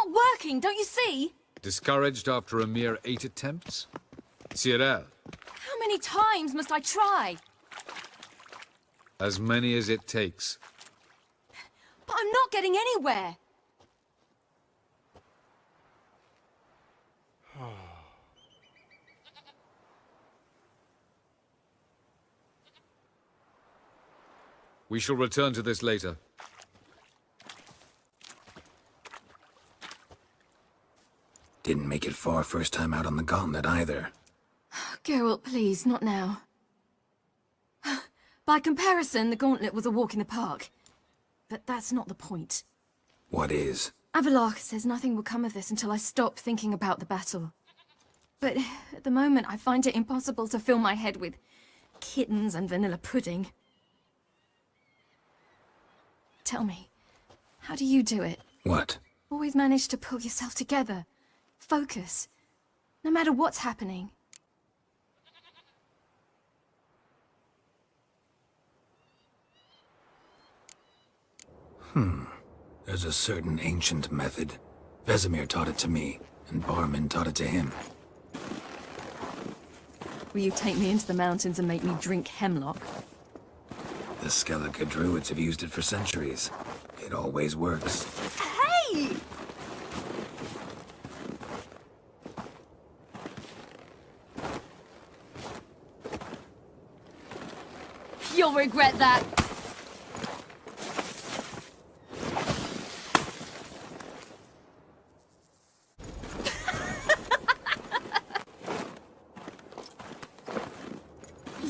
not working, don't you see? Discouraged after a mere 8 attempts? Cyril, How many times must I try? as many as it takes. But I'm not getting anywhere. We shall return to this later. Didn't make it far first time out on the gauntlet either. Geralt, please, not now. By comparison, the gauntlet was a walk in the park. But that's not the point. What is? Avallac'h says nothing will come of this until I stop thinking about the battle. But at the moment, I find it impossible to fill my head with kittens and vanilla pudding. Tell me, how do you do it? What? Always manage to pull yourself together. Focus. No matter what's happening. There's a certain ancient method. Vesemir taught it to me, and Barman taught it to him. Will you take me into the mountains and make me drink hemlock? The Skellige druids have used it for centuries. It always works. Hey! You'll regret that.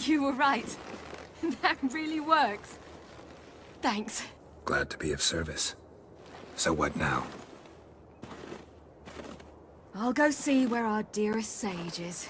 You were right. That really works. Thanks. Glad to be of service. So what now? I'll go see where our dearest sage is.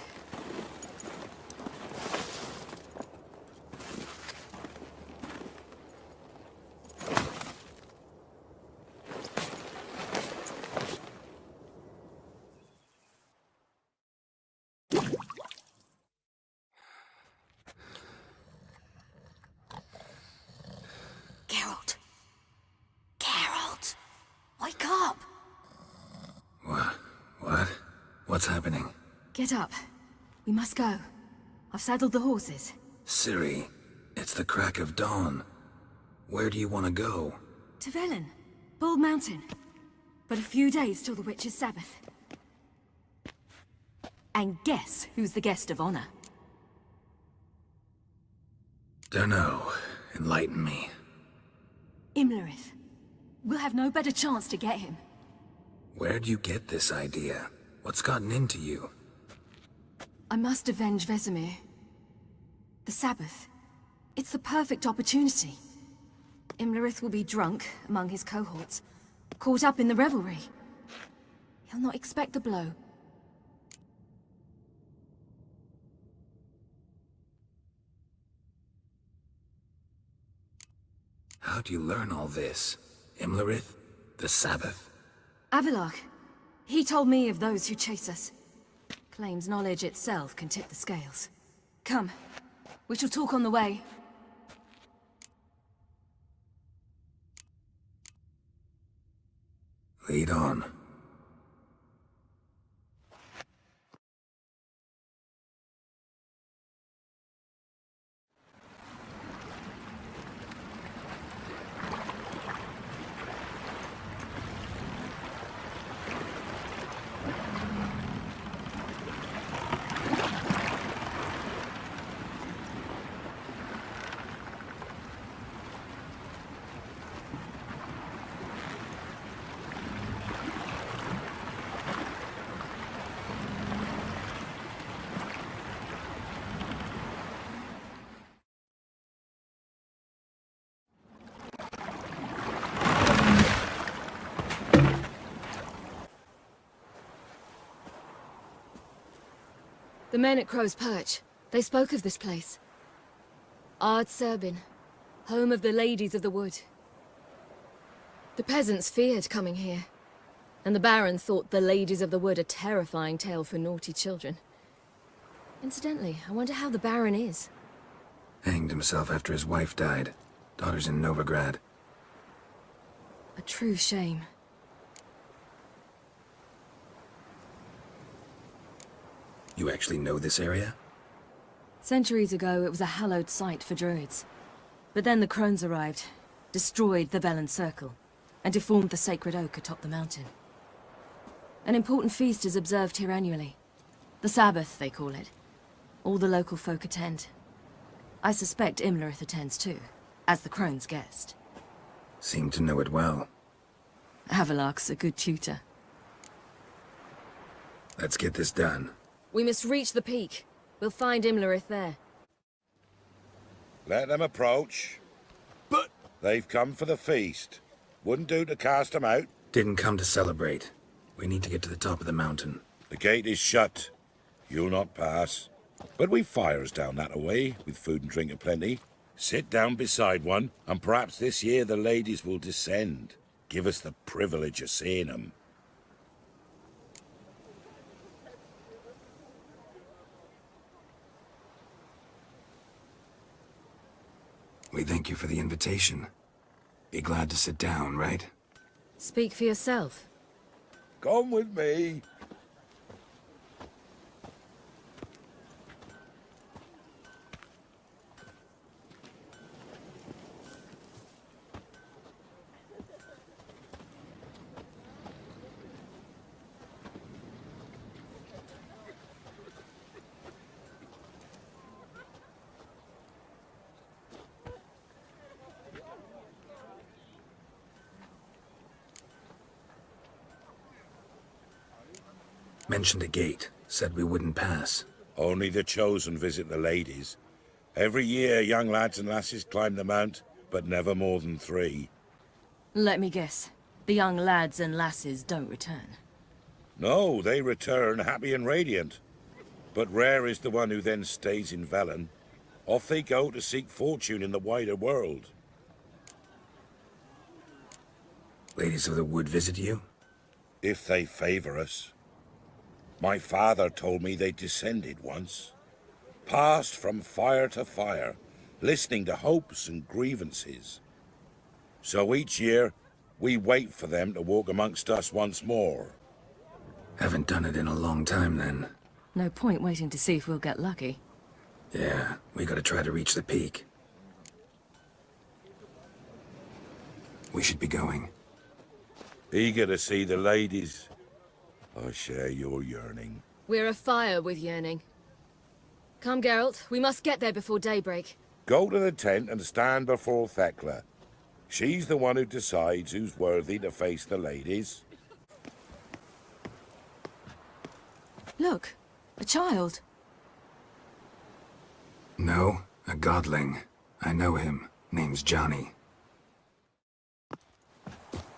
Geralt. Geralt! Wake up! What? What's happening? Get up. We must go. I've saddled the horses. Ciri, it's the crack of dawn. Where do you want to go? To Velen. Bald Mountain. But a few days till the Witch's Sabbath. And guess who's the guest of honor? Dunno. Enlighten me. Imlerith. We'll have no better chance to get him. Where'd you get this idea? What's gotten into you? I must avenge Vesemir. The Sabbath. It's the perfect opportunity. Imlerith will be drunk among his cohorts, caught up in the revelry. He'll not expect the blow. How'd you learn all this? Imlerith? The Sabbath? Avallac'h. He told me of those who chase us. Claims knowledge itself can tip the scales. Come. We shall talk on the way. Lead on. The men at Crow's Perch, they spoke of this place. Ard Serbin, home of the Ladies of the Wood. The peasants feared coming here, and the Baron thought the Ladies of the Wood a terrifying tale for naughty children. Incidentally, I wonder how the Baron is. Hanged himself after his wife died. Daughter's in Novigrad. A true shame. You actually know this area? Centuries ago, it was a hallowed site for druids. But then the crones arrived, destroyed the Velen Circle, and deformed the sacred oak atop the mountain. An important feast is observed here annually. The Sabbath, they call it. All the local folk attend. I suspect Imlerith attends too, as the crone's guest. Seem to know it well. Avalark's a good tutor. Let's get this done. We must reach the peak. We'll find Imlerith there. Let them approach. But... They've come for the feast. Wouldn't do to cast them out. Didn't come to celebrate. We need to get to the top of the mountain. The gate is shut. You'll not pass. But we've fires down that away, with food and drink aplenty. Sit down beside one, and perhaps this year the ladies will descend. Give us the privilege of seeing them. We thank you for the invitation. Be glad to sit down, right? Speak for yourself. Come with me. Mentioned a gate. Said we wouldn't pass. Only the chosen visit the ladies. Every year, young lads and lasses climb the mount, but never more than 3. Let me guess. The young lads and lasses don't return. No, they return happy and radiant. But rare is the one who then stays in Velen. Off they go to seek fortune in the wider world. Ladies of the Wood visit you? If they favor us. My father told me they descended once. Passed from fire to fire, listening to hopes and grievances. So each year, we wait for them to walk amongst us once more. Haven't done it in a long time, then. No point waiting to see if we'll get lucky. Yeah, we gotta try to reach the peak. We should be going. Eager to see the ladies. I share your yearning. We're afire with yearning. Come, Geralt. We must get there before daybreak. Go to the tent and stand before Thekla. She's the one who decides who's worthy to face the ladies. Look, a child. No, a godling. I know him. Name's Johnny.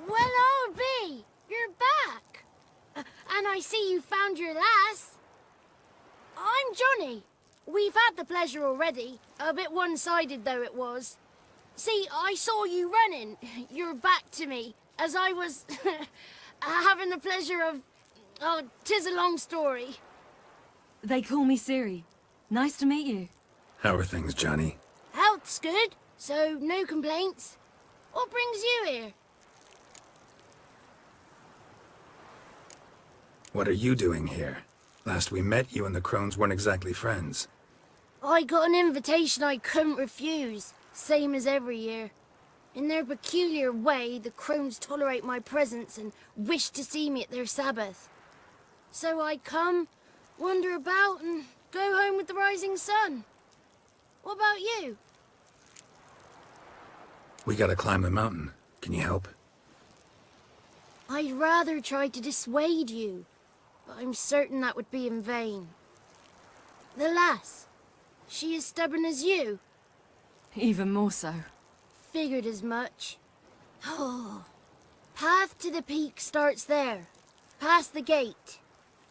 Well, old B, you're back. And I see you found your lass. I'm Johnny. We've had the pleasure already, a bit one-sided though it was. See, I saw you running, your back to me, as I was having the pleasure of... Oh, 'tis a long story. They call me Ciri. Nice to meet you. How are things, Johnny? Health's good, so no complaints. What brings you here? What are you doing here? Last we met, you and the crones weren't exactly friends. I got an invitation I couldn't refuse, same as every year. In their peculiar way, the crones tolerate my presence and wish to see me at their Sabbath. So I come, wander about, and go home with the rising sun. What about you? We gotta climb the mountain. Can you help? I'd rather try to dissuade you, but I'm certain that would be in vain. The lass, she as stubborn as you? Even more so. Figured as much. Oh, path to the peak starts there, past the gate.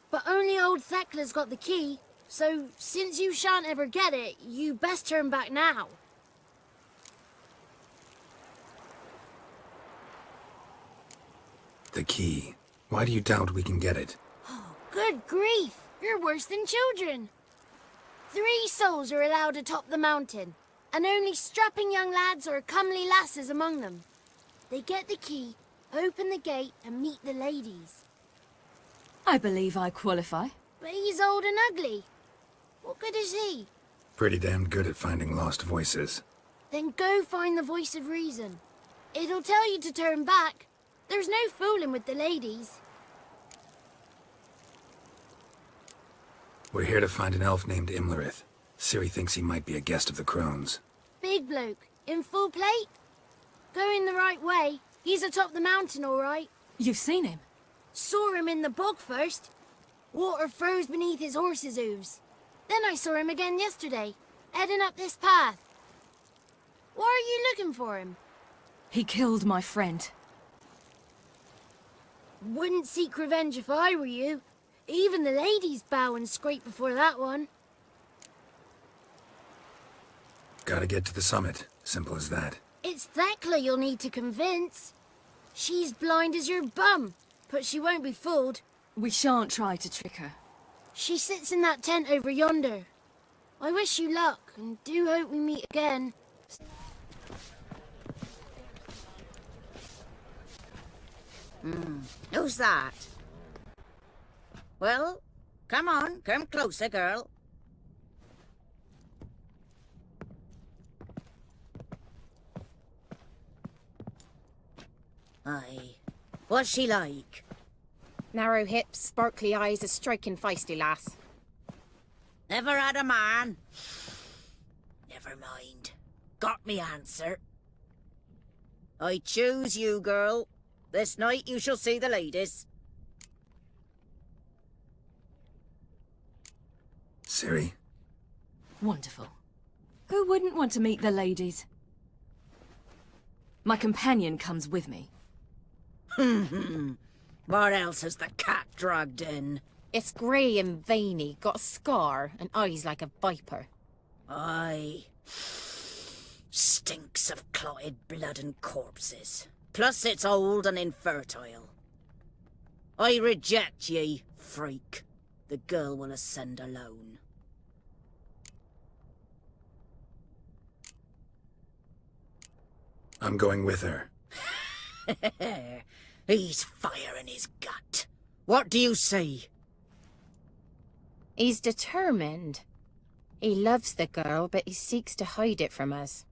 But only old Thekla's got the key, so since you shan't ever get it, you best turn back now. The key. Why do you doubt we can get it? Good grief, you're worse than children. 3 souls are allowed atop the mountain, and only strapping young lads or comely lasses among them. They get the key, open the gate, and meet the ladies. I believe I qualify. But he's old and ugly. What good is he? Pretty damn good at finding lost voices. Then go find the voice of reason. It'll tell you to turn back. There's no fooling with the ladies. We're here to find an elf named Imlerith. Ciri thinks he might be a guest of the Crones. Big bloke, in full plate. Going the right way. He's atop the mountain, all right. You've seen him? Saw him in the bog first. Water froze beneath his horse's hooves. Then I saw him again yesterday, heading up this path. Why are you looking for him? He killed my friend. Wouldn't seek revenge if I were you. Even the ladies bow and scrape before that one. Gotta get to the summit. Simple as that. It's Thekla you'll need to convince. She's blind as your bum, but she won't be fooled. We shan't try to trick her. She sits in that tent over yonder. I wish you luck, and do hope we meet again. Who's that? Well, come on, come closer, girl. Aye. What's she like? Narrow hips, sparkly eyes, a striking feisty lass. Never had a man? Never mind. Got me answer. I choose you, girl. This night you shall see the ladies. Ciri? Wonderful. Who wouldn't want to meet the ladies? My companion comes with me. What else has the cat dragged in? It's grey and veiny, got a scar, and eyes like a viper. Aye. Stinks of clotted blood and corpses. Plus it's old and infertile. I reject ye, freak. The girl will ascend alone. I'm going with her. He's fire in his gut. What do you say? He's determined. He loves the girl, but he seeks to hide it from us.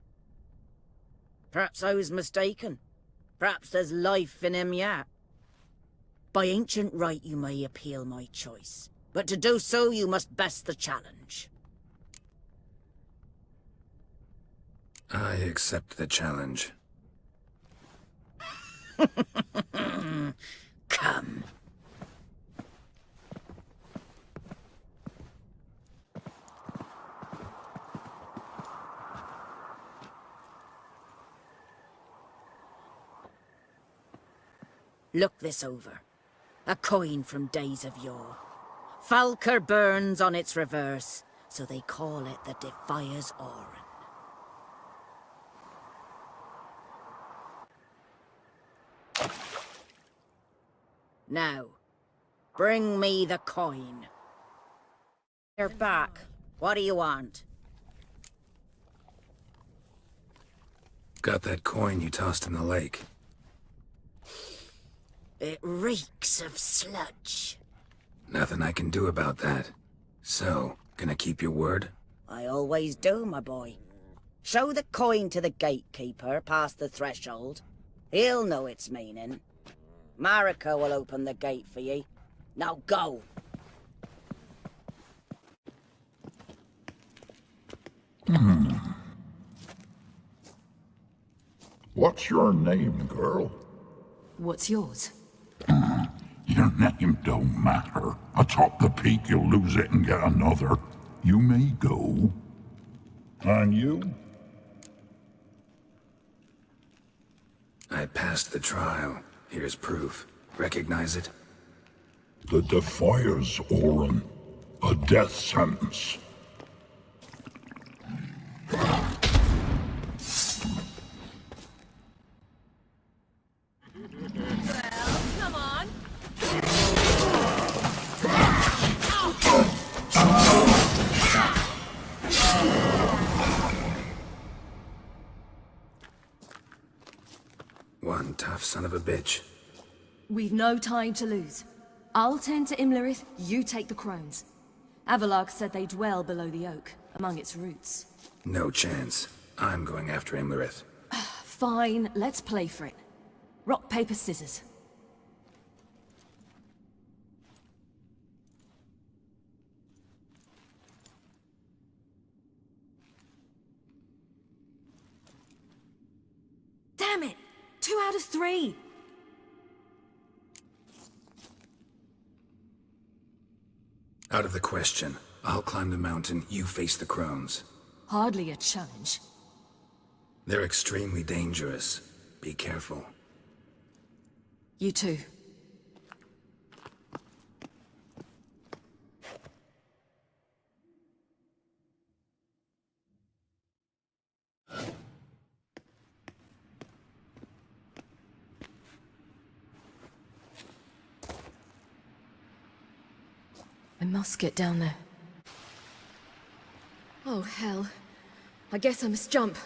Perhaps I was mistaken. Perhaps there's life in him yet. By ancient right you may appeal my choice, but to do so you must best the challenge. I accept the challenge. Come. Look this over. A coin from days of yore. Falker burns on its reverse, so they call it the Defier's Oran. Now, bring me the coin. They're back. What do you want? Got that coin you tossed in the lake. It reeks of sludge. Nothing I can do about that. So, gonna keep your word? I always do, my boy. Show the coin to the gatekeeper past the threshold. He'll know its meaning. Marika will open the gate for ye. Now go. What's your name, girl? What's yours? Your name don't matter. Atop the peak you'll lose it and get another. You may go. And you? I passed the trial. Here's proof. Recognize it? The Defier's Oran. A death sentence. Come on! One tough son of a bitch. We've no time to lose. I'll tend to Imlerith, you take the crones. Avalark said they dwell below the oak, among its roots. No chance. I'm going after Imlerith. Fine, let's play for it. Rock, paper, scissors. Damn it! 2 out of 3! Out of the question. I'll climb the mountain, you face the crones. Hardly a challenge. They're extremely dangerous. Be careful. You too. I must get down there. Oh, hell. I guess I must jump.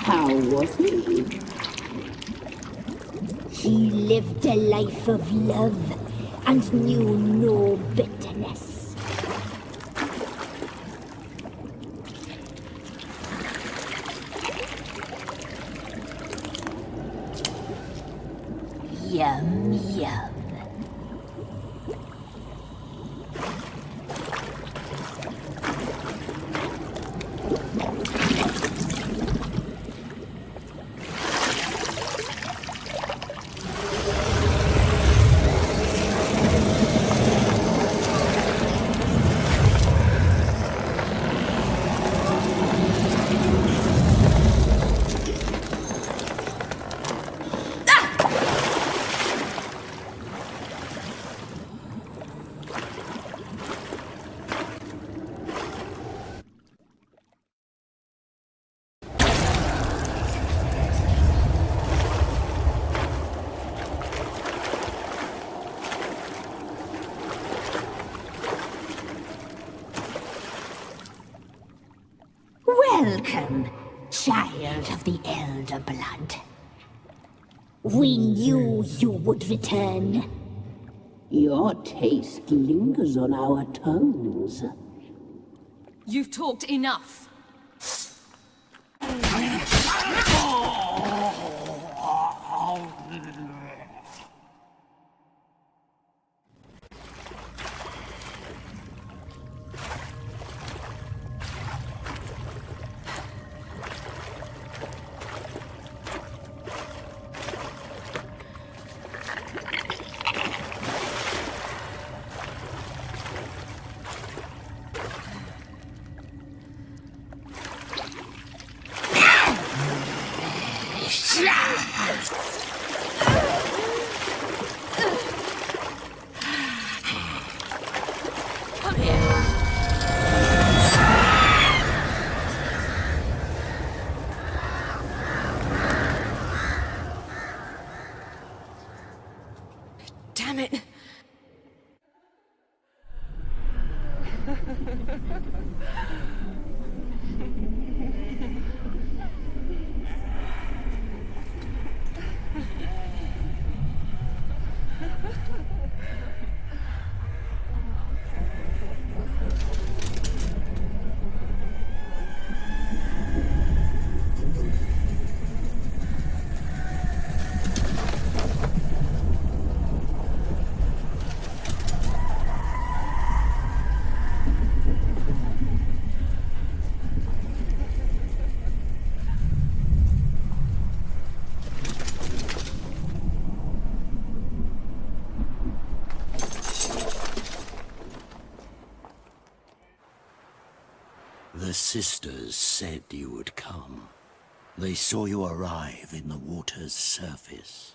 How was he? He lived a life of love and knew no bitterness. Yum, yum. Welcome, child of the Elder Blood. We knew you would return. Your taste lingers on our tongues. You've talked enough. Damn it! sisters said you would come. They saw you arrive in the water's surface.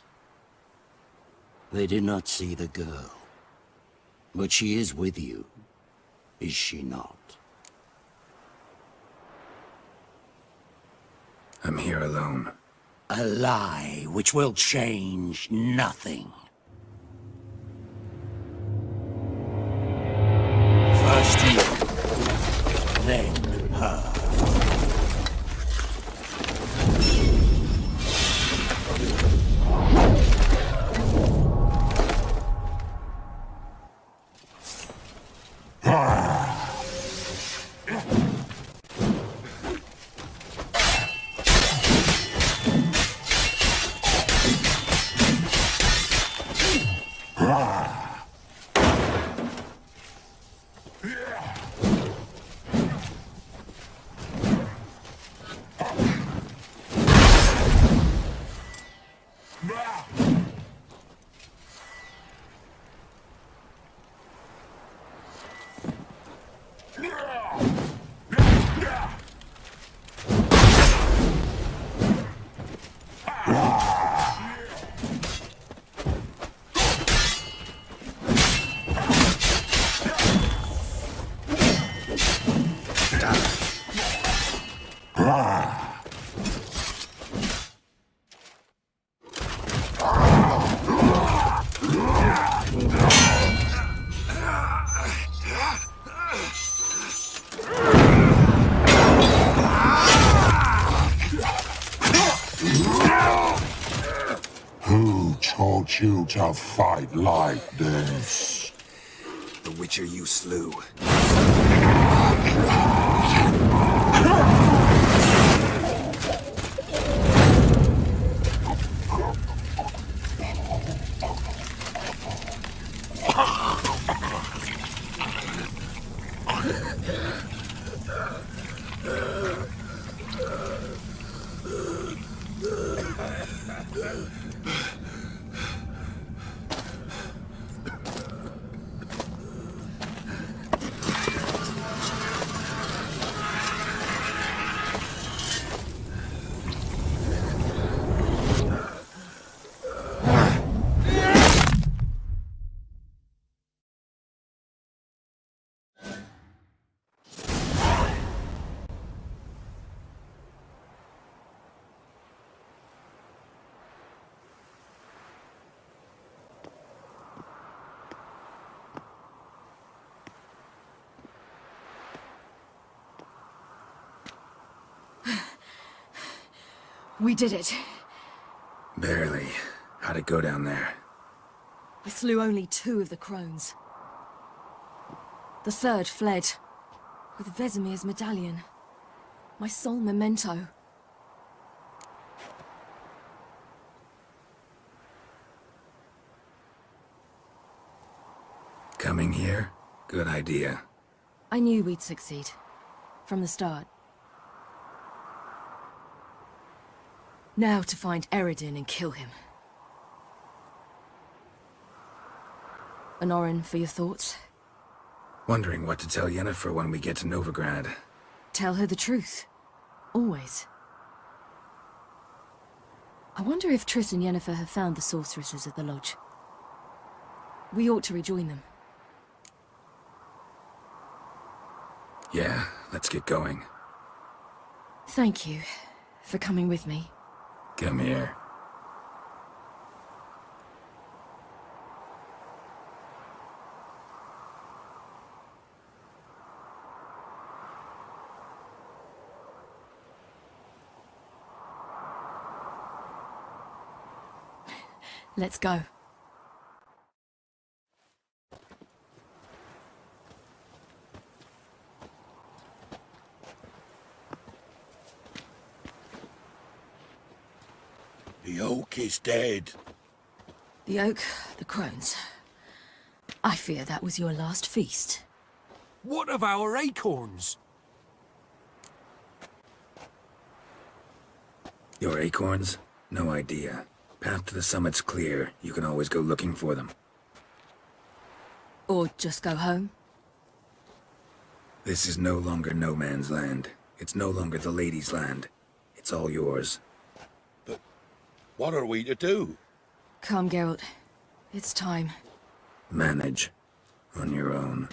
They did not see the girl. But she is with you, is she not? I'm here alone. A lie which will change nothing. First you, then her. Who taught you to fight like this? The Witcher you slew. We did it. Barely. How'd it go down there? I slew only 2 of the crones. The third fled, with Vesemir's medallion. My sole memento. Coming here? Good idea. I knew we'd succeed. From the start. Now to find Eredin and kill him. Honorin, for your thoughts? Wondering what to tell Yennefer when we get to Novigrad. Tell her the truth. Always. I wonder if Triss and Yennefer have found the sorceresses at the lodge. We ought to rejoin them. Yeah, let's get going. Thank you for coming with me. Come here. Let's go. The oak is dead. The oak, the crones. I fear that was your last feast. What of our acorns? Your acorns? No idea. Path to the summit's clear. You can always go looking for them. Or just go home? This is no longer no man's land. It's no longer the lady's land. It's all yours. But what are we to do? Come, Geralt. It's time. Manage. On your own.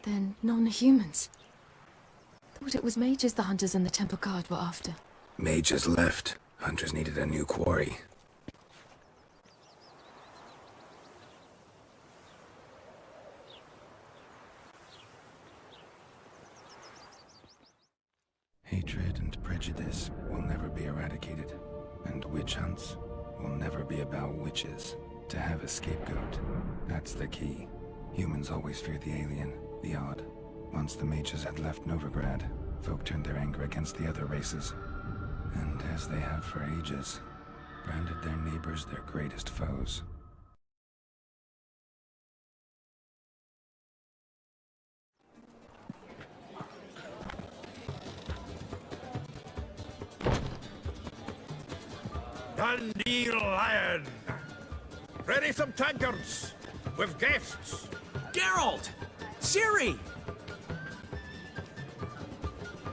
Then non-humans. Thought it was mages the hunters and the Temple Guard were after. Mages left. Hunters needed a new quarry. Hatred and prejudice will never be eradicated. And witch hunts will never be about witches. To have a scapegoat, that's the key. Humans always fear the alien, the odd. Once the mages had left Novigrad, folk turned their anger against the other races. And as they have for ages, branded their neighbors their greatest foes. Dandelion! Ready some tankards! With guests! Geralt! Ciri!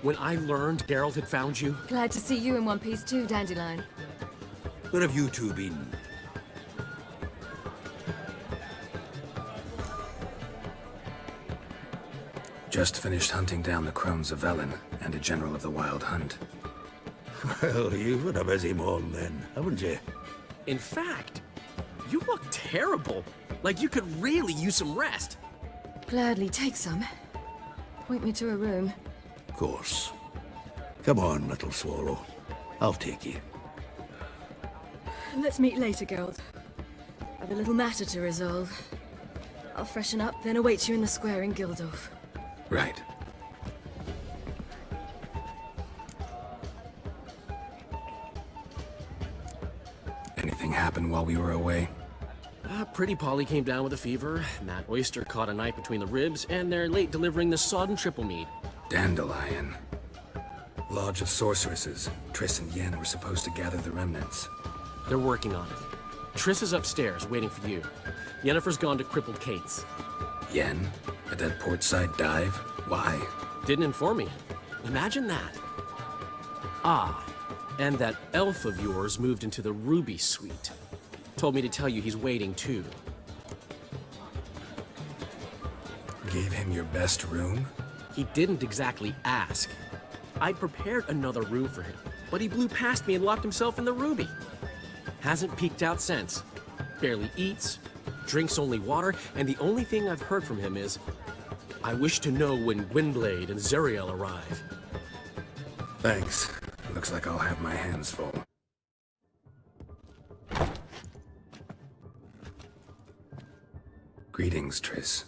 When I learned Geralt had found you... Glad to see you in one piece too, Dandelion. Where have you two been? Just finished hunting down the crones of Velen and a general of the Wild Hunt. Well, you've had a busy morning then, haven't you? In fact, you look terrible. Like you could really use some rest. Gladly take some. Point me to a room. Of course. Come on, little swallow. I'll take you. Let's meet later, Geralt. I've a little matter to resolve. I'll freshen up, then await you in the square in Gildorf. Right. Anything happen while we were away? Pretty Polly came down with a fever. Matt Oyster caught a knife between the ribs, and they're late delivering the sodden triple mead. Dandelion. Lodge of Sorceresses. Triss and Yen were supposed to gather the remnants. They're working on it. Triss is upstairs, waiting for you. Yennefer's gone to Crippled Kate's. Yen? At that portside dive? Why? Didn't inform me. Imagine that. Ah, and that elf of yours moved into the Ruby Suite. Told me to tell you he's waiting too. Gave him your best room? He didn't exactly ask. I'd prepared another room for him, but he blew past me and locked himself in the Ruby. Hasn't peeked out since. Barely eats, drinks only water, and the only thing I've heard from him is, I wish to know when Gwynblade and Zariel arrive. Thanks. Looks like I'll have my hands full. Greetings, Triss.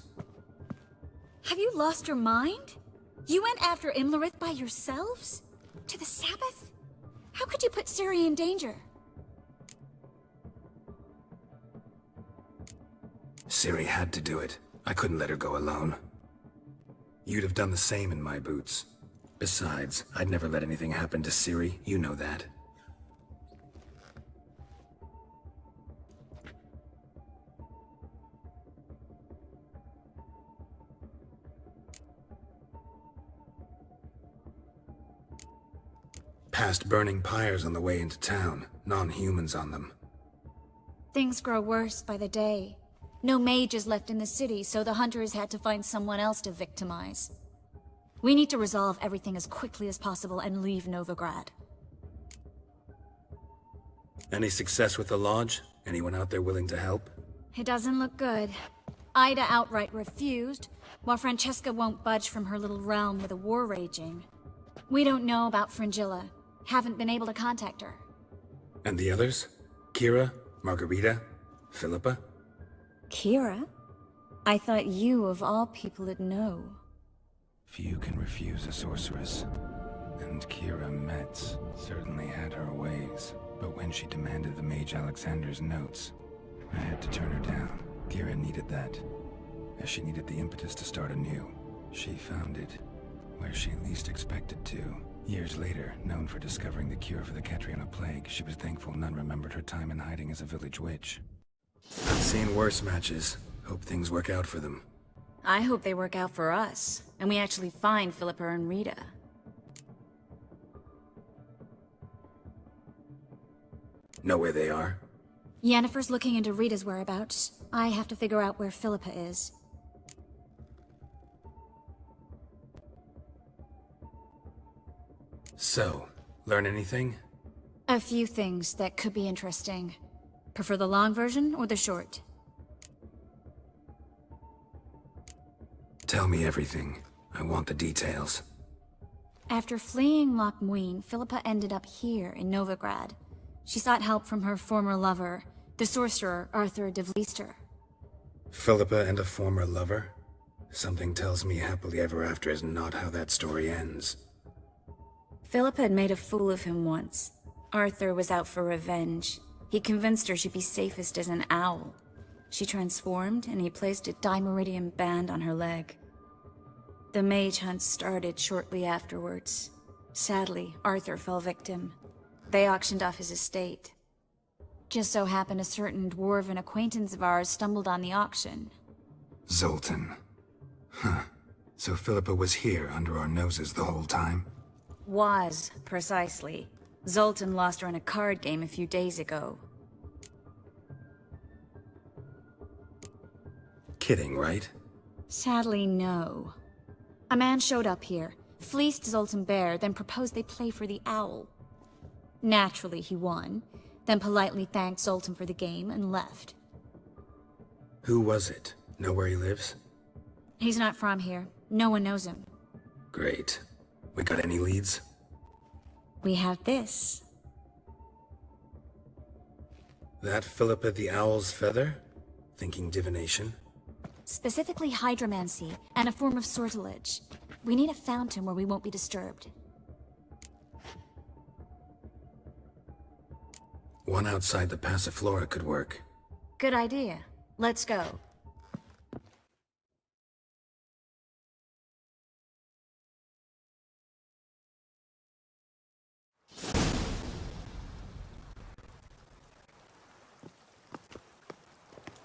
Have you lost your mind? You went after Imlerith by yourselves? To the Sabbath? How could you put Ciri in danger? Ciri had to do it. I couldn't let her go alone. You'd have done the same in my boots. Besides, I'd never let anything happen to Ciri, you know that. Past burning pyres on the way into town, non-humans on them. Things grow worse by the day. No mages left in the city, so the hunters had to find someone else to victimize. We need to resolve everything as quickly as possible and leave Novigrad. Any success with the Lodge? Anyone out there willing to help? It doesn't look good. Ida outright refused, while Francesca won't budge from her little realm with a war raging. We don't know about Fringilla. Haven't been able to contact her. And the others? Kira? Margarita? Philippa? Kira? I thought you, of all people, would know. Few can refuse a sorceress. And Kira Metz certainly had her ways. But when she demanded the Mage Alexander's notes, I had to turn her down. Kira needed that, as she needed the impetus to start anew. She found it where she least expected to. Years later, known for discovering the cure for the Catriona plague, she was thankful none remembered her time in hiding as a village witch. I've seen worse matches. Hope things work out for them. I hope they work out for us, and we actually find Philippa and Rita. Know where they are? Yennefer's looking into Rita's whereabouts. I have to figure out where Philippa is. So, learn anything? A few things that could be interesting. Prefer the long version or the short? Tell me everything. I want the details. After fleeing Loch Muin, Philippa ended up here in Novigrad. She sought help from her former lover, the sorcerer Arthur de Vlister. Philippa and a former lover? Something tells me happily ever after is not how that story ends. Philippa had made a fool of him once. Arthur was out for revenge. He convinced her she'd be safest as an owl. She transformed, and he placed a Dimeridium band on her leg. The mage hunt started shortly afterwards. Sadly, Arthur fell victim. They auctioned off his estate. Just so happened a certain dwarven acquaintance of ours stumbled on the auction. Zoltan. Huh. So Philippa was here under our noses the whole time? Was, precisely. Zoltan lost her in a card game a few days ago. Kidding, right? Sadly, no. A man showed up here, fleeced Zoltan bare, then proposed they play for the owl. Naturally, he won, then politely thanked Zoltan for the game and left. Who was it? Know where he lives? He's not from here. No one knows him. Great. We got any leads? We have this. That Philippa the Owl's feather? Thinking divination? Specifically hydromancy, and a form of sortilege. We need a fountain where we won't be disturbed. One outside the Passiflora could work. Good idea. Let's go.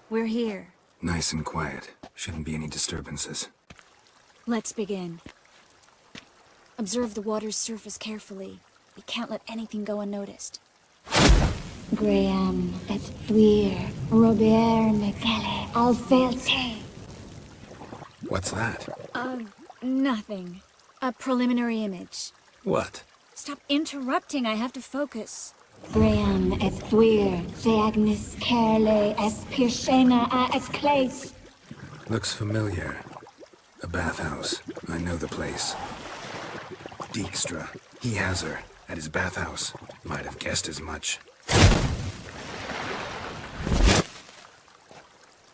We're here. Nice and quiet. Shouldn't be any disturbances. Let's begin. Observe the water's surface carefully. We can't let anything go unnoticed. Graham et Thuir, Robert Micale, Alfelte. What's that? Nothing. A preliminary image. What? Stop interrupting, I have to focus. Graham et Thuir, Theagnis Kerle, es Pirshena a et Clace. Looks familiar. A bathhouse. I know the place. Dijkstra. He has her. At his bathhouse. Might have guessed as much.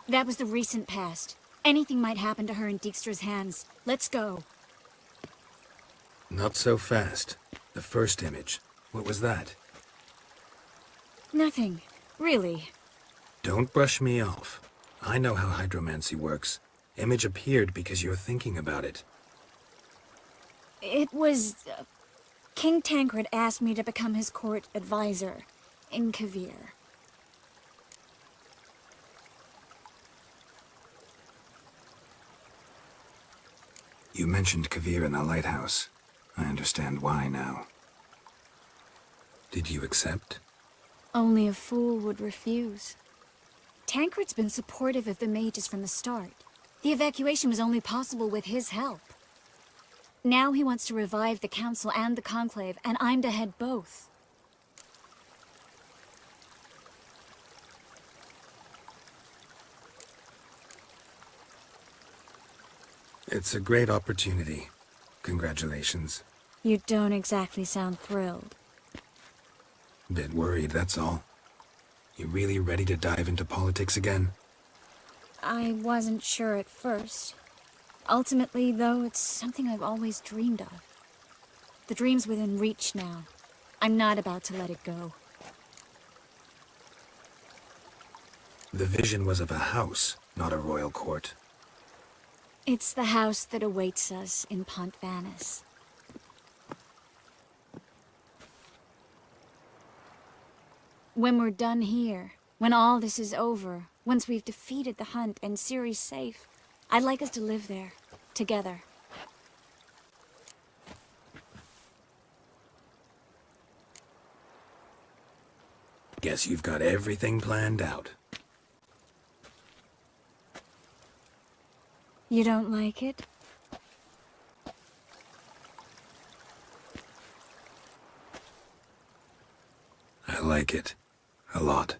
That was the recent past. Anything might happen to her in Dijkstra's hands. Let's go. Not so fast. The first image. What was that? Nothing. Really. Don't brush me off. I know how hydromancy works. Image appeared because you're thinking about it. It was... King Tancred asked me to become his court advisor in Kovir. You mentioned Kovir in the lighthouse. I understand why now. Did you accept? Only a fool would refuse. Tancred's been supportive of the mages from the start. The evacuation was only possible with his help. Now he wants to revive the Council and the Conclave, and I'm to head both. It's a great opportunity. Congratulations. You don't exactly sound thrilled. Bit worried, that's all. You really ready to dive into politics again? I wasn't sure at first. Ultimately, though, it's something I've always dreamed of. The dream's within reach now. I'm not about to let it go. The vision was of a house, not a royal court. It's the house that awaits us in Pont Vanis. When we're done here, when all this is over, once we've defeated the hunt and Ciri's safe, I'd like us to live there, together. Guess you've got everything planned out. You don't like it? I like it. A lot.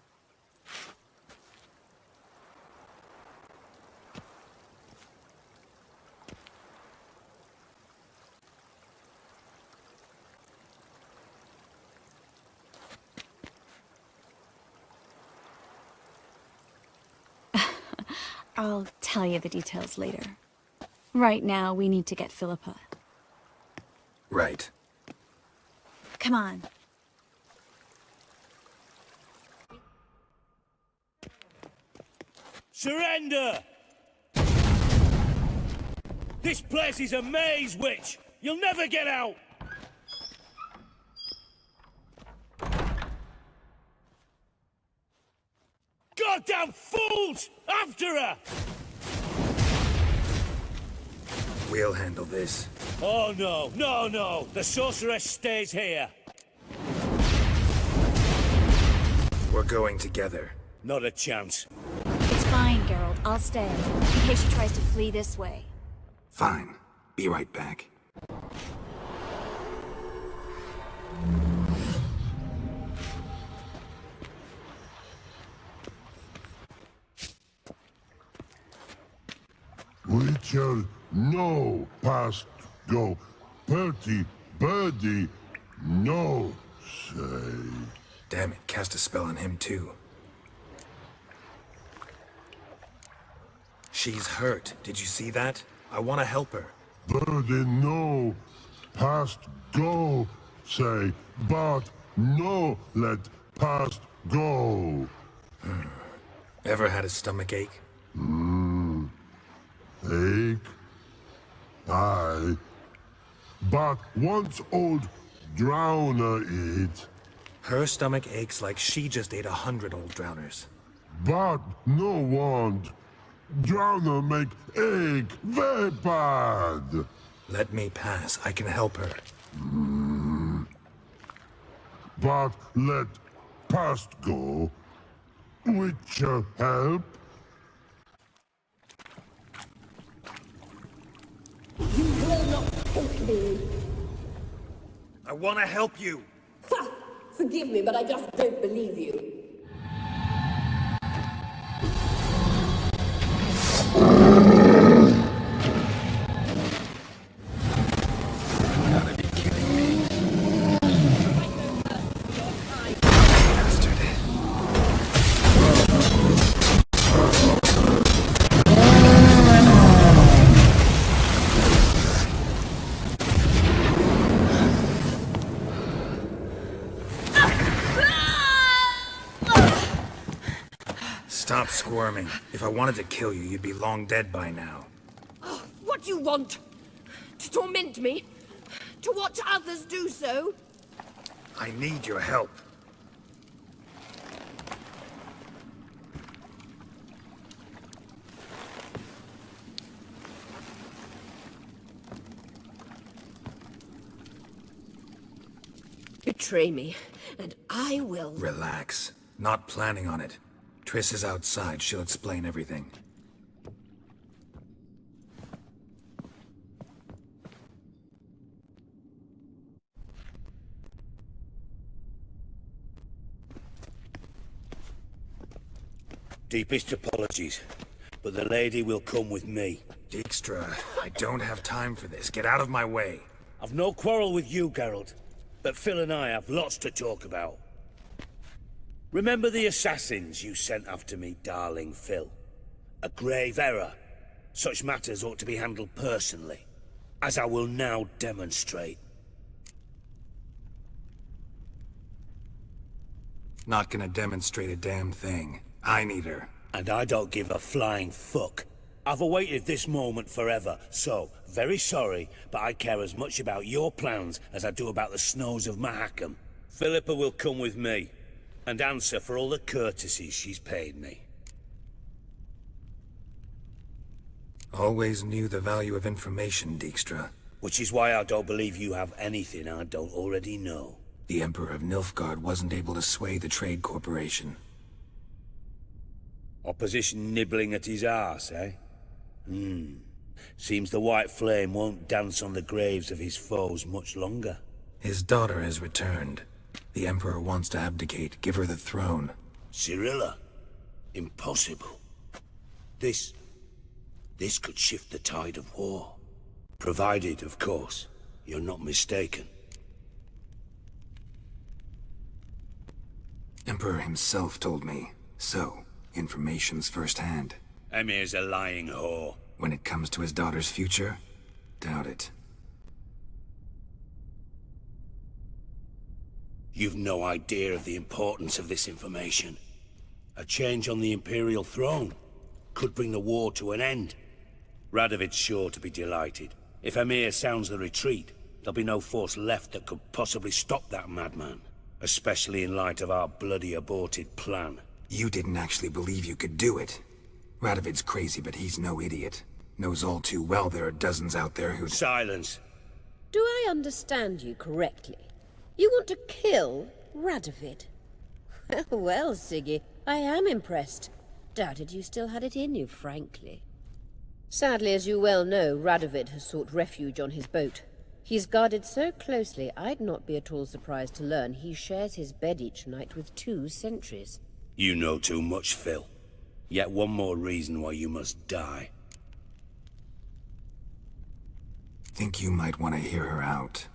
I'll tell you the details later. Right now, we need to get Philippa. Right. Come on. Surrender! This place is a maze, witch! You'll never get out! Goddamn fools! After her! We'll handle this. Oh no, no, no! The sorceress stays here! We're going together. Not a chance. It's fine, Geralt. I'll stay, in case she tries to flee this way. Fine. Be right back. Witcher, no, past go. Bertie, birdie, no, say. Damn it, cast a spell on him too. She's hurt. Did you see that? I want to help her. Birdie, no, past go, say. But no, let past go. Ever had a stomach ache? Ache? Aye. But once old drowner eat. Her stomach aches like she just ate 100 old drowners. But no want. Drowner make ache very bad. Let me pass. I can help her. But let past go. Witcher help? You will not take me. I want to help you. Ha! Forgive me, but I just don't believe you. Gotta be kidding me. Bastard. Stop squirming. If I wanted to kill you, you'd be long dead by now. What do you want? To torment me? To watch others do so? I need your help. Betray me, and I will... Relax. Not planning on it. Triss is outside. She'll explain everything. Deepest apologies, but the lady will come with me. Dijkstra, I don't have time for this. Get out of my way. I've no quarrel with you, Geralt, but Phil and I have lots to talk about. Remember the assassins you sent after me, darling Phil? A grave error. Such matters ought to be handled personally, as I will now demonstrate. Not gonna demonstrate a damn thing. I need her. And I don't give a flying fuck. I've awaited this moment forever, so, very sorry, but I care as much about your plans as I do about the snows of Mahakam. Philippa will come with me, and answer for all the courtesies she's paid me. Always knew the value of information, Dijkstra. Which is why I don't believe you have anything I don't already know. The Emperor of Nilfgaard wasn't able to sway the Trade Corporation. Opposition nibbling at his arse, eh? Seems the White Flame won't dance on the graves of his foes much longer. His daughter has returned. The Emperor wants to abdicate, give her the throne. Cirilla? Impossible. This could shift the tide of war. Provided, of course, you're not mistaken. Emperor himself told me. So, information's firsthand. Emir's a lying whore. When it comes to his daughter's future, doubt it. You've no idea of the importance of this information. A change on the Imperial throne could bring the war to an end. Radovid's sure to be delighted. If Emir sounds the retreat, there'll be no force left that could possibly stop that madman. Especially in light of our bloody aborted plan. You didn't actually believe you could do it. Radovid's crazy, but he's no idiot. Knows all too well there are dozens out there who— Silence! Do I understand you correctly? You want to kill Radovid? Well, Siggy, I am impressed. Doubted you still had it in you, frankly. Sadly, as you well know, Radovid has sought refuge on his boat. He's guarded so closely, I'd not be at all surprised to learn he shares his bed each night with 2 sentries. You know too much, Phil. Yet one more reason why you must die. Think you might want to hear her out.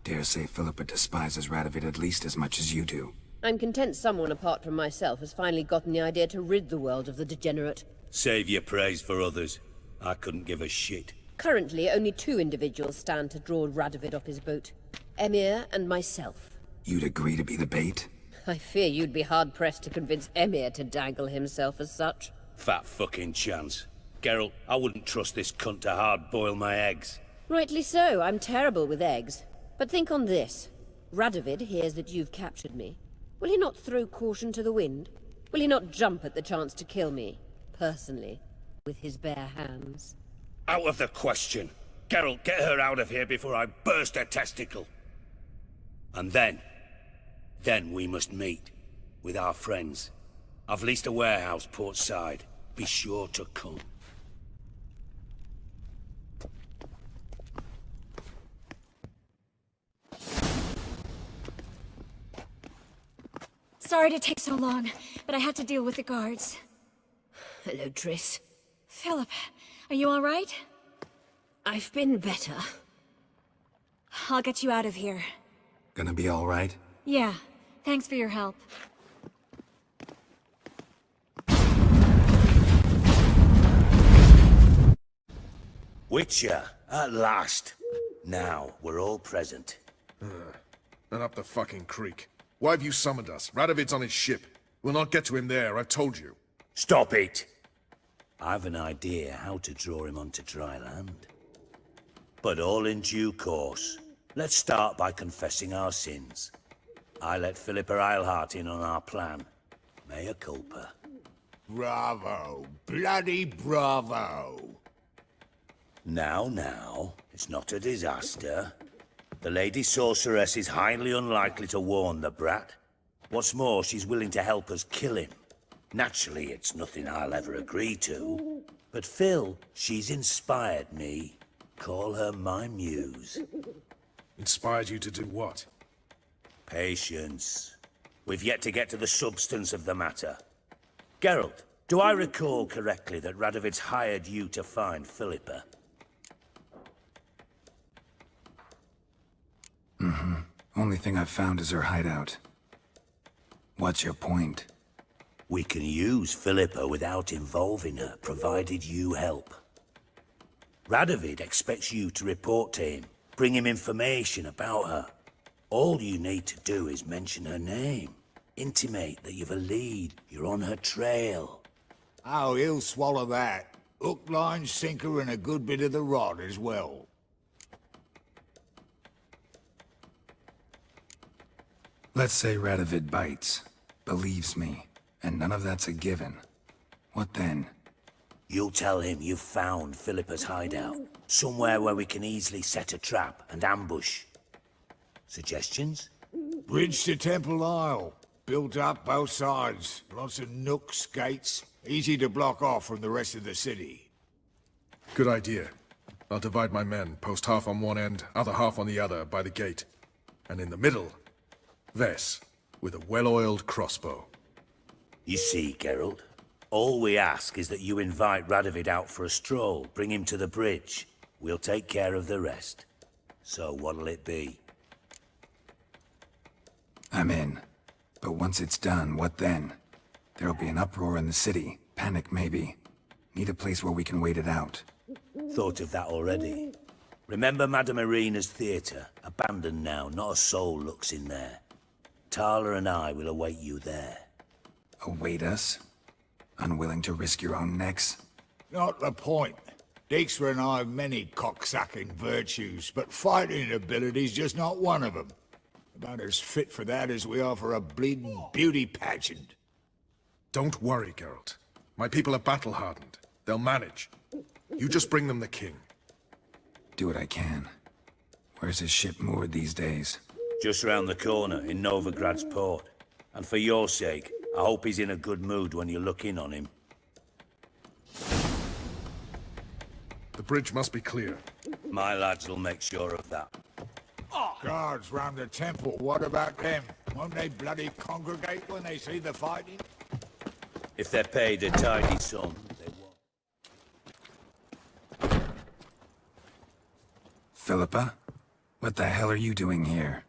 Dare say Philippa despises Radovid at least as much as you do. I'm content someone apart from myself has finally gotten the idea to rid the world of the degenerate. Save your praise for others. I couldn't give a shit. Currently, only 2 individuals stand to draw Radovid off his boat. Emir and myself. You'd agree to be the bait? I fear you'd be hard-pressed to convince Emir to dangle himself as such. Fat fucking chance. Geralt, I wouldn't trust this cunt to hard-boil my eggs. Rightly so, I'm terrible with eggs. But think on this. Radovid hears that you've captured me. Will he not throw caution to the wind? Will he not jump at the chance to kill me, personally, with his bare hands? Out of the question. Geralt, get her out of here before I burst her testicle. And then we must meet, with our friends. I've leased a warehouse port side. Be sure to come. Sorry to take so long, but I had to deal with the guards. Hello, Triss. Philip, are you all right? I've been better. I'll get you out of here. Gonna be all right? Yeah, thanks for your help. Witcher, at last. Now, we're all present. And up the fucking creek. Why have you summoned us? Radovid's on his ship. We'll not get to him there, I've told you. Stop it! I've an idea how to draw him onto dry land. But all in due course. Let's start by confessing our sins. I let Philippa Eilhart in on our plan. Mea culpa. Bravo! Bloody bravo! Now, it's not a disaster. The Lady Sorceress is highly unlikely to warn the brat. What's more, she's willing to help us kill him. Naturally, it's nothing I'll ever agree to. But Phil, she's inspired me. Call her my muse. Inspired you to do what? Patience. We've yet to get to the substance of the matter. Geralt, Do I recall correctly that Radovid's hired you to find Philippa? Mm-hmm. Only thing I've found is her hideout. What's your point? We can use Philippa without involving her, provided you help. Radovid expects you to report to him, bring him information about her. All you need to do is mention her name. Intimate that you've a lead, you're on her trail. Oh, he'll swallow that. Hook, line, sinker, and a good bit of the rod as well. Let's say Radovid bites, believes me, and none of that's a given. What then? You'll tell him you've found Philippa's hideout, somewhere where we can easily set a trap and ambush. Suggestions? Bridge to Temple Isle. Built up both sides. Lots of nooks, gates. Easy to block off from the rest of the city. Good idea. I'll divide my men, post half on one end, other half on the other, by the gate. And in the middle, Vess, with a well-oiled crossbow. You see, Geralt, all we ask is that you invite Radovid out for a stroll, bring him to the bridge. We'll take care of the rest. So what'll it be? I'm in. But once it's done, what then? There'll be an uproar in the city. Panic, maybe. Need a place where we can wait it out. Thought of that already. Remember Madame Irina's theatre? Abandoned now, not a soul looks in there. Tala and I will await you there. Await us? Unwilling to risk your own necks? Not the point. Dijkstra and I have many cocksucking virtues, but fighting ability's just not one of them. About as fit for that as we are for a bleeding beauty pageant. Don't worry, Geralt. My people are battle-hardened. They'll manage. You just bring them the king. Do what I can. Where's his ship moored these days? Just round the corner, in Novigrad's port. And for your sake, I hope he's in a good mood when you look in on him. The bridge must be clear. My lads will make sure of that. Guards round the temple, what about them? Won't they bloody congregate when they see the fighting? If they're paid a tidy sum, they won't. Philippa? What the hell are you doing here?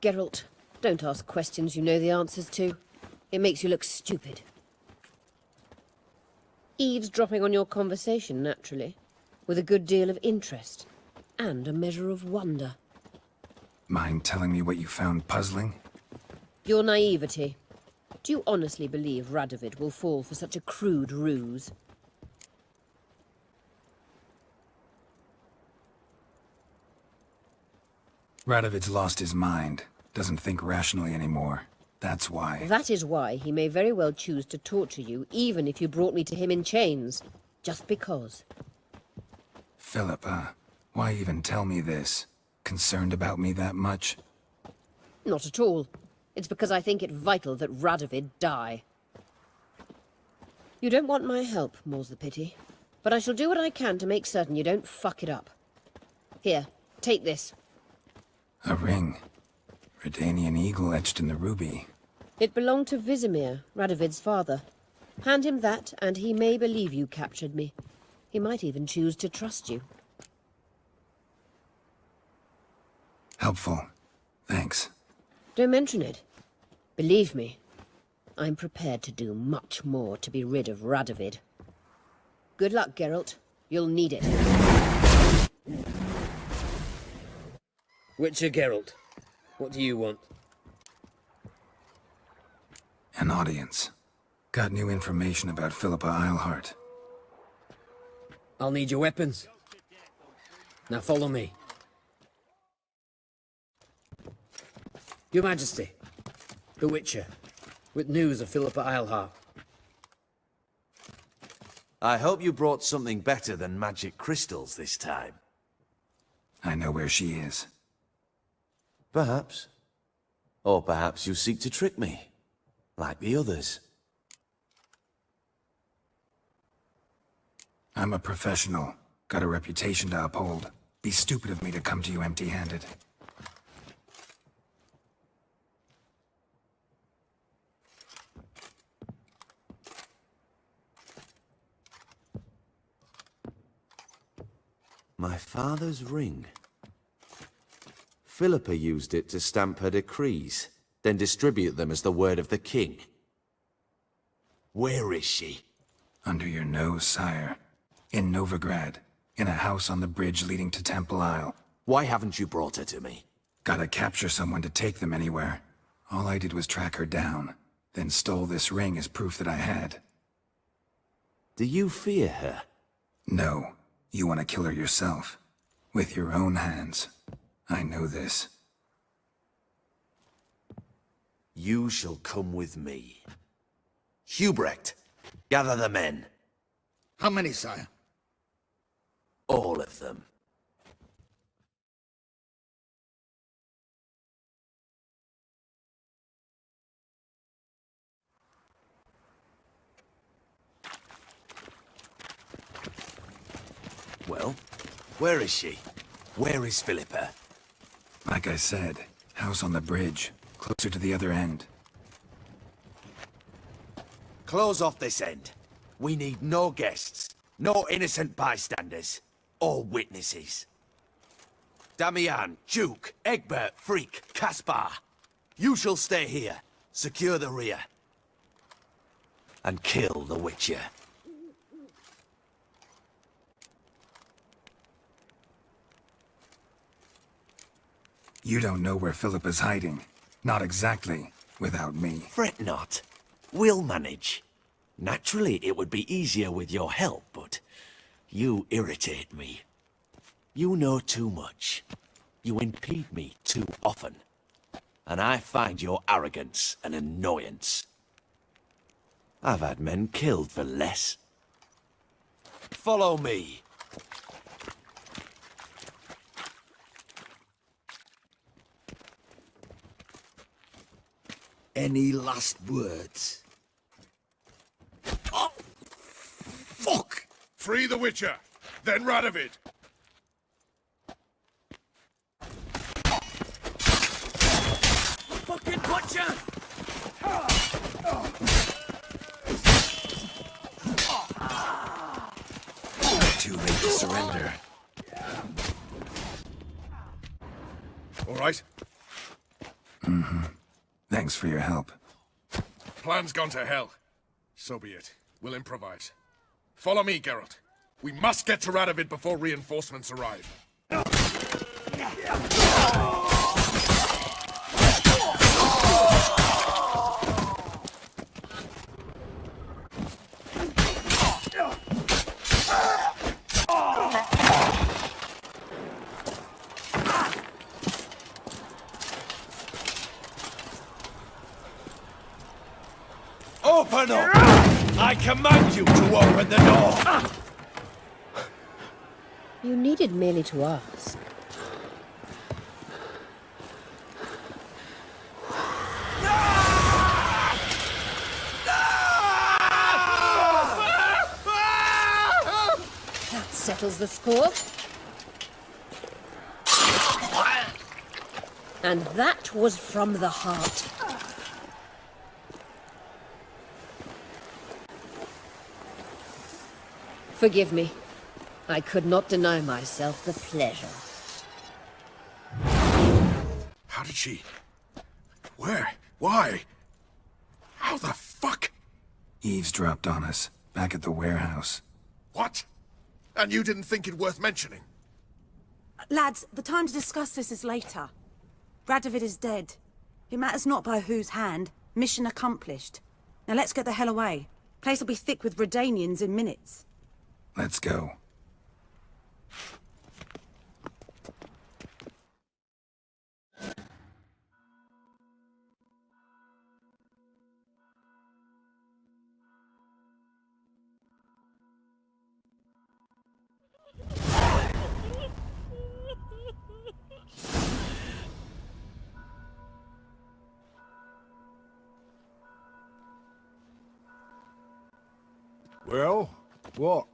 Geralt, don't ask questions you know the answers to. It makes you look stupid. Eavesdropping on your conversation, naturally, with a good deal of interest, and a measure of wonder. Mind telling me what you found puzzling? Your naivety. Do you honestly believe Radovid will fall for such a crude ruse? Radovid's lost his mind. Doesn't think rationally anymore. That's why. That is why he may very well choose to torture you, even if you brought me to him in chains. Just because. Philippa, why even tell me this? Concerned about me that much? Not at all. It's because I think it vital that Radovid die. You don't want my help, more's the pity. But I shall do what I can to make certain you don't fuck it up. Here, take this. A ring. Redanian eagle etched in the ruby. It belonged to Vizimir, Radovid's father. Hand him that, and he may believe you captured me. He might even choose to trust you. Helpful. Thanks. Don't mention it. Believe me, I'm prepared to do much more to be rid of Radovid. Good luck, Geralt. You'll need it. Witcher Geralt, what do you want? An audience. Got new information about Philippa Eilhart. I'll need your weapons. Now follow me. Your Majesty, the Witcher, with news of Philippa Eilhart. I hope you brought something better than magic crystals this time. I know where she is. Perhaps. Or perhaps you seek to trick me, like the others. I'm a professional. Got a reputation to uphold. Be stupid of me to come to you empty-handed. My father's ring. Philippa used it to stamp her decrees, then distribute them as the word of the king. Where is she? Under your nose, sire. In Novigrad. In a house on the bridge leading to Temple Isle. Why haven't you brought her to me? Gotta capture someone to take them anywhere. All I did was track her down, then stole this ring as proof that I had. Do you fear her? No. You want to kill her yourself. With your own hands. I know this. You shall come with me. Hubrecht, gather the men. How many, sire? All of them. Well, where is she? Where is Philippa? Like I said, house on the bridge, closer to the other end. Close off this end. We need no guests, no innocent bystanders, or witnesses. Damian, Duke, Egbert, Freak, Caspar. You shall stay here, secure the rear, and kill the Witcher. You don't know where Philippa's hiding. Not exactly, without me. Fret not. We'll manage. Naturally, it would be easier with your help, but you irritate me. You know too much. You impede me too often. And I find your arrogance an annoyance. I've had men killed for less. Follow me. Any last words? Oh! Fuck! Free the Witcher, then Radovid. Fucking butcher! Too late to surrender. All right? Mm-hmm. Thanks for your help. Plan's gone to hell. So be it. We'll improvise. Follow me, Geralt. We must get to Radovid before reinforcements arrive. Open up! I command you to open the door! You needed merely to ask. That settles the score. And that was from the heart. Forgive me. I could not deny myself the pleasure. How did she... Where? Why? How the fuck? Eavesdropped on us, back at the warehouse. What? And you didn't think it worth mentioning? Lads, the time to discuss this is later. Radovid is dead. It matters not by whose hand. Mission accomplished. Now let's get the hell away. Place will be thick with Redanians in minutes. Let's go. Well, what?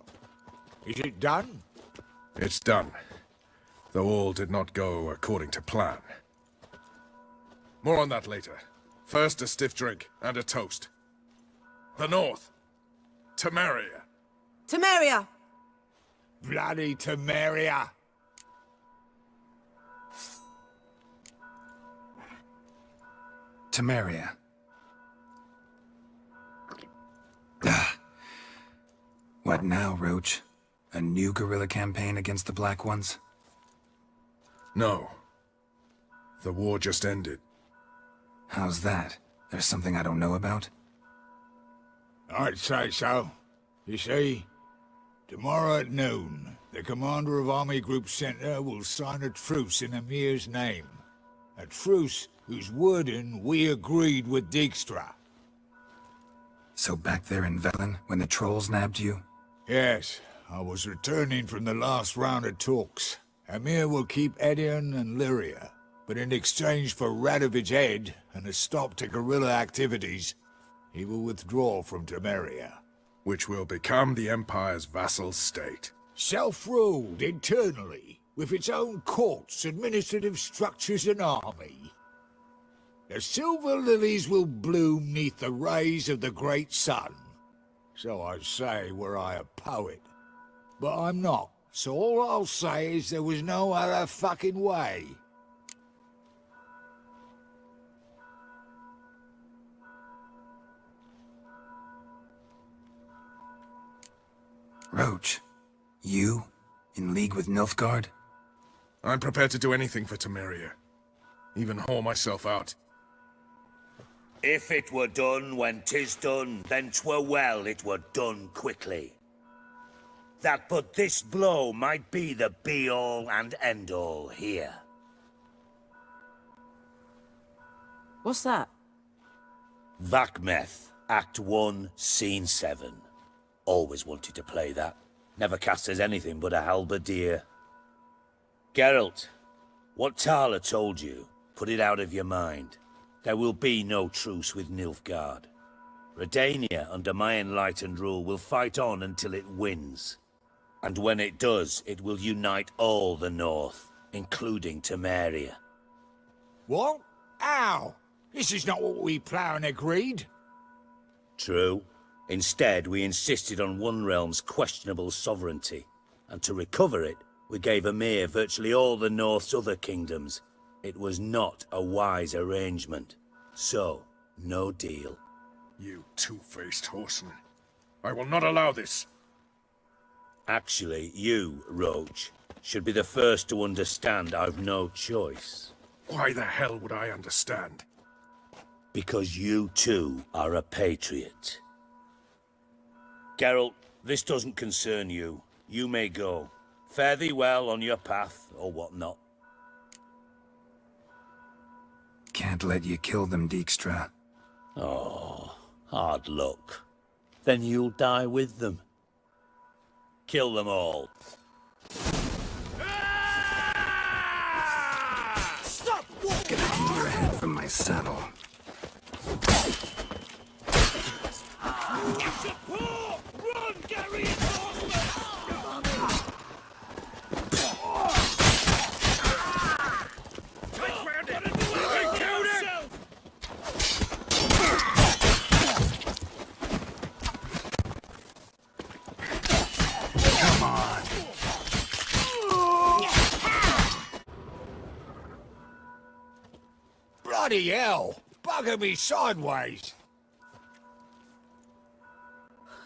Is it done? It's done. Though all did not go according to plan. More on that later. First, a stiff drink and a toast. The North. Temeria. Temeria! bloody Temeria! Temeria. What now, Roach? A new guerrilla campaign against the Black Ones? No. The war just ended. How's that? There's something I don't know about? I'd say so. You see, tomorrow at noon, the commander of Army Group Center will sign a truce in Emir's name. A truce whose wording we agreed with Dijkstra. So back there in Velen, when the trolls nabbed you? Yes, I was returning from the last round of talks. Emir will keep Edion and Lyria, but in exchange for Radovid's head and a stop to guerrilla activities, he will withdraw from Temeria. Which will become the Empire's vassal state. Self-ruled internally, with its own courts, administrative structures and army. The silver lilies will bloom neath the rays of the great sun. So I say were I a poet. But I'm not, so all I'll say is there was no other fucking way. Roach, you? In league with Nilfgaard? I'm prepared to do anything for Temeria. Even haul myself out. If it were done when 'tis done, then 'twere well it were done quickly. That but this blow might be the be-all and end-all here. What's that? Vakmeth, Act 1, Scene 7. Always wanted to play that. Never cast as anything but a halberdier. Geralt, what Tala told you, put it out of your mind. There will be no truce with Nilfgaard. Redania, under my enlightened rule, will fight on until it wins. And when it does, it will unite all the North, including Temeria. What? How? This is not what we Plough agreed. True. Instead, we insisted on one realm's questionable sovereignty, and to recover it, we gave Emir virtually all the North's other kingdoms. It was not a wise arrangement. So, no deal. You two-faced horseman. I will not allow this. Actually, you, Roach, should be the first to understand I've no choice. Why the hell would I understand? Because you too are a patriot. Geralt, this doesn't concern you. You may go. Fare thee well on your path, or whatnot. Can't let you kill them, Dijkstra. Oh, hard luck. Then you'll die with them. Kill them all. Stop walking! Get your head from my saddle. Run, Gary! Come on. Bloody hell! Bugger me sideways!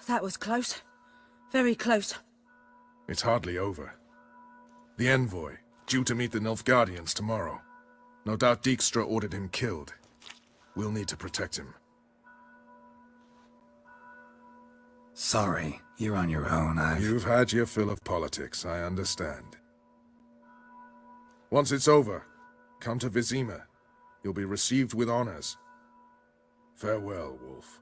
That was close. Very close. It's hardly over. The envoy, due to meet the Nilfgaardians tomorrow. No doubt Dijkstra ordered him killed. We'll need to protect him. Sorry, you're on your own. You've had your fill of politics, I understand. Once it's over, come to Vizima. You'll be received with honors. Farewell, Wolf.